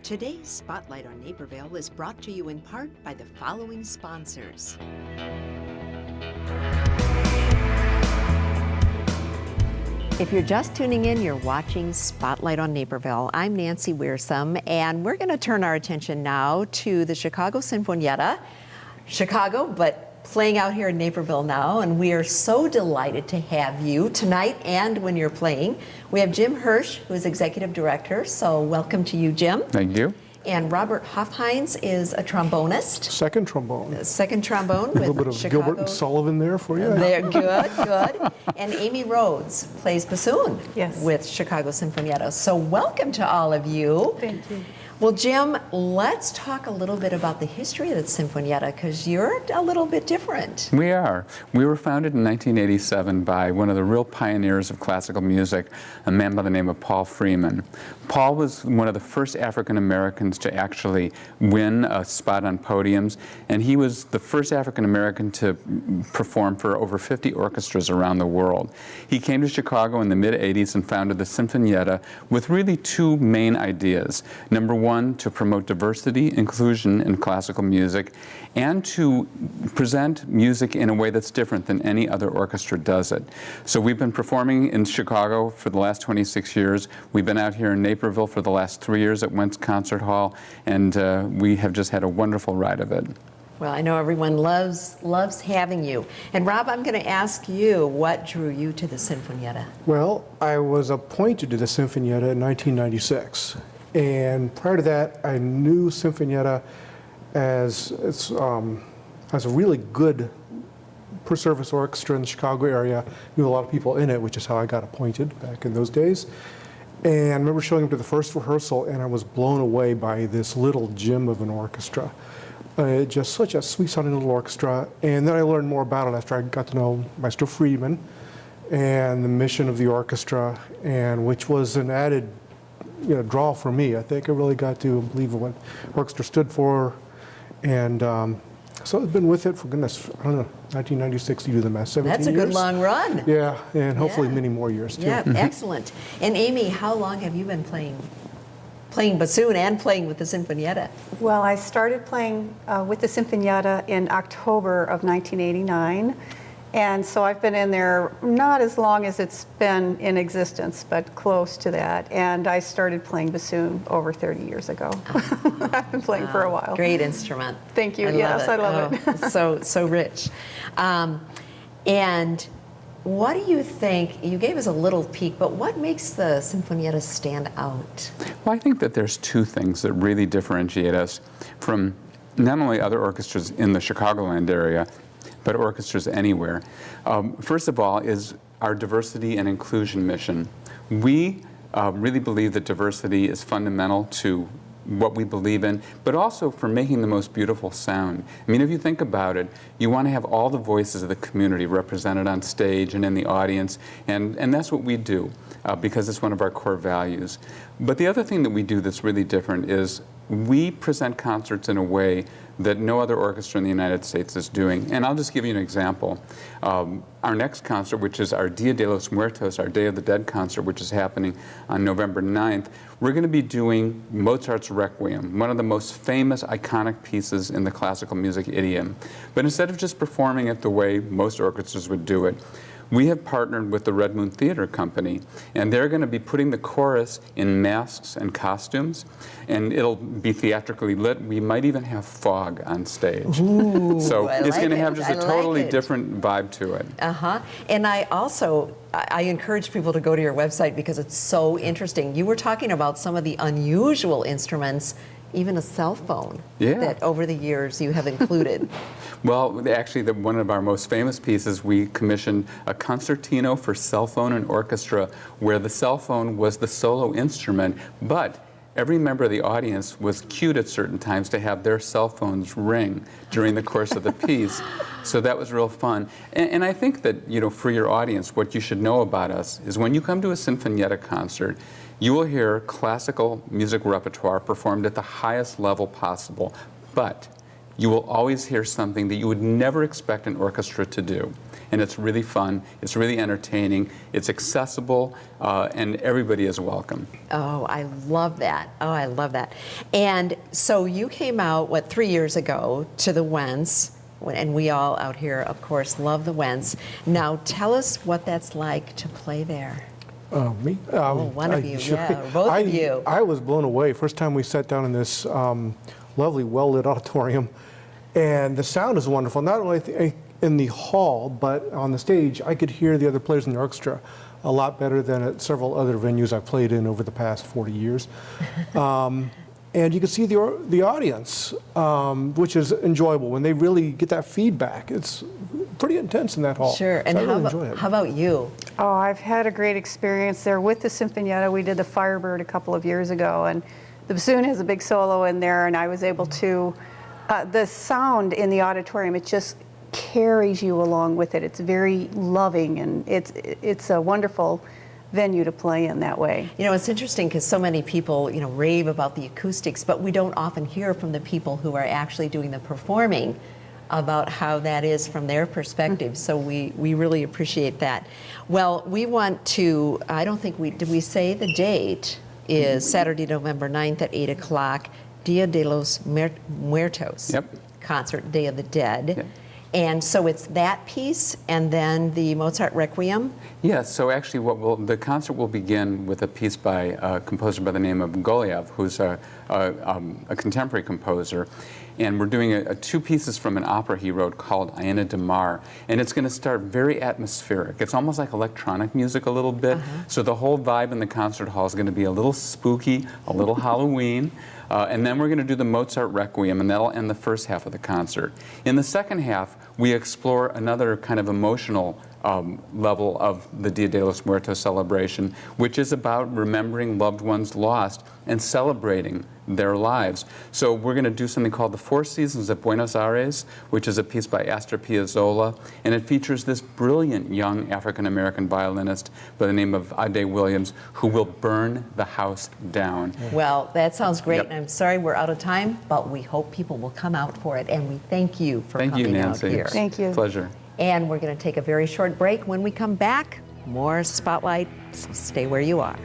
Today's Spotlight on Naperville is brought to you in part by the following sponsors. If you're just tuning in, you're watching Spotlight on Naperville. I'm Nancy WIERSUM, and we're going to turn our attention now to the Chicago Sinfonietta. Chicago, but playing out here in Naperville now, and we are so delighted to have you tonight and when you're playing. We have Jim Hirsch, who is Executive Director, so welcome to you, Jim. Thank you. And Robert HOFFLINES is a trombonist. Second trombone. Second trombone with a little bit of Chicago. Gilbert and Sullivan there for you. They're good, good. And Amy RHODES plays bassoon with Chicago Sinfonietta. So welcome to all of you. Thank you. Well, Jim, let's talk a little bit about the history of the Sinfonietta, because you're a little bit different. We are. We were founded in 1987 by one of the real pioneers of classical music, a man by the name of Paul Freeman. Paul was one of the first African Americans to actually win a spot on podiums, and he was the first African American to perform for over 50 orchestras around the world. He came to Chicago in the mid-'80s and founded the Sinfonietta with really two main ideas. Number one, to promote diversity, inclusion in classical music, and to present music in a way that's different than any other orchestra does it. So we've been performing in Chicago for the last 26 years. We've been out here in Naperville for the last 3 years at Wentz Concert Hall, and we have just had a wonderful ride of it. Well, I know everyone loves having you. And Rob, I'm going to ask you, what drew you to the Sinfonietta? Well, I was appointed to the Sinfonietta in 1996. And prior to that, I knew Sinfonietta as a really good per-service orchestra in the Chicago area. Knew a lot of people in it, which is how I got appointed back in those days. And I remember showing up to the first rehearsal, and I was blown away by this little gem of an orchestra. Just such a sweet-sounding little orchestra. And then I learned more about it after I got to know Maestro Freeman and the mission of the orchestra, and which was an added draw for me. I think I really got to believe in what orchestra stood for, and so I've been with it for goodness, I don't know, 1996 to do the math, 17 years. That's a good long run. Yeah, and hopefully many more years too. Yeah, excellent. And Amy, how long have you been playing bassoon and playing with the Sinfonietta? Well, I started playing with the Sinfonietta in October of 1989. And so I've been in there not as long as it's been in existence, but close to that. And I started playing bassoon over 30 years ago. I've been playing for a while. Great instrument. Thank you. I love it. So rich. And what do you think, you gave us a little peek, but what makes the Sinfonietta stand out? Well, I think that there's two things that really differentiate us from not only other orchestras in the Chicagoland area, but orchestras anywhere. First of all is our diversity and inclusion mission. We really believe that diversity is fundamental to what we believe in, but also for making the most beautiful sound. I mean, if you think about it, you want to have all the voices of the community represented on stage and in the audience, and that's what we do because it's one of our core values. But the other thing that we do that's really different is we present concerts in a way that no other orchestra in the United States is doing. And I'll just give you an example. Our next concert, which is our Dia de los Muertos, our Day of the Dead concert, which is happening on November 9th, we're going to be doing Mozart's Requiem, one of the most famous, iconic pieces in the classical music idiom. But instead of just performing it the way most orchestras would do it, we have partnered with the Red Moon Theater Company, and they're going to be putting the chorus in masks and costumes, and it'll be theatrically lit. We might even have fog on stage. Ooh, so it's going to have just a totally like different vibe to it. And I encourage people to go to your website because it's so interesting. You were talking about some of the unusual instruments, even a cell phone that over the years you have included. Well, actually, one of our most famous pieces, we commissioned a concertino for cell phone and orchestra where the cell phone was the solo instrument, but every member of the audience was cued at certain times to have their cell phones ring during the course of the piece. So that was real fun. And I think that, for your audience, what you should know about us is when you come to a Sinfonietta concert, you will hear classical music repertoire performed at the highest level possible, but you will always hear something that you would never expect an orchestra to do. And it's really fun, it's really entertaining, it's accessible, and everybody is welcome. Oh, I love that. Oh, I love that. And so you came out, 3 years ago to the Wens, and we all out here, of course, love the Wens. Now, tell us what that's like to play there. Me? One of you, yeah, or both of you. I was blown away. First time we sat down in this lovely, well-lit auditorium, and the sound is wonderful. Not only in the hall, but on the stage, I could hear the other players in the orchestra a lot better than at several other venues I've played in over the past 40 years. And you can see the audience, which is enjoyable when they really get that feedback. It's pretty intense in that hall. Sure. So And I really enjoy it. how about you? Oh, I've had a great experience there with the Sinfonietta. We did the Firebird a couple of years ago, and the bassoon has a big solo in there, and I was able to, the sound in the auditorium, it just carries you along with it. It's very loving, and it's a wonderful venue to play in that way. You know, it's interesting because so many people, rave about the acoustics, but we don't often hear from the people who are actually doing the performing about how that is from their perspective. So we really appreciate that. Well, we want to, I don't think did we say the date is Saturday, November 9th at 8 o'clock, Dia de los Muertos. Yep. Concert, Day of the Dead. Yep. And so it's that piece and then the Mozart Requiem? Yes, so actually the concert will begin with a piece by a composer by the name of Goliev, who's a contemporary composer. And we're doing two pieces from an opera he wrote called Iena de Mar. And it's going to start very atmospheric. It's almost like electronic music a little bit. So the whole vibe in the concert hall is going to be a little spooky, a little Halloween. And then we're going to do the Mozart Requiem, and that'll end the first half of the concert. In the second half, we explore another kind of emotional level of the Dia de los Muertos celebration, which is about remembering loved ones lost and celebrating their lives. So we're going to do something called The Four Seasons of Buenos Aires, which is a piece by Astor Piazzolla, and it features this brilliant young African-American violinist by the name of Ade Williams, who will burn the house down. Well, that sounds great, Yep. and I'm sorry we're out of time, but we hope people will come out for it, and we thank you for Thank you, coming out Nancy. here. Thank you. Pleasure. And we're going to take a very short break. When we come back, more Spotlight, so stay where you are.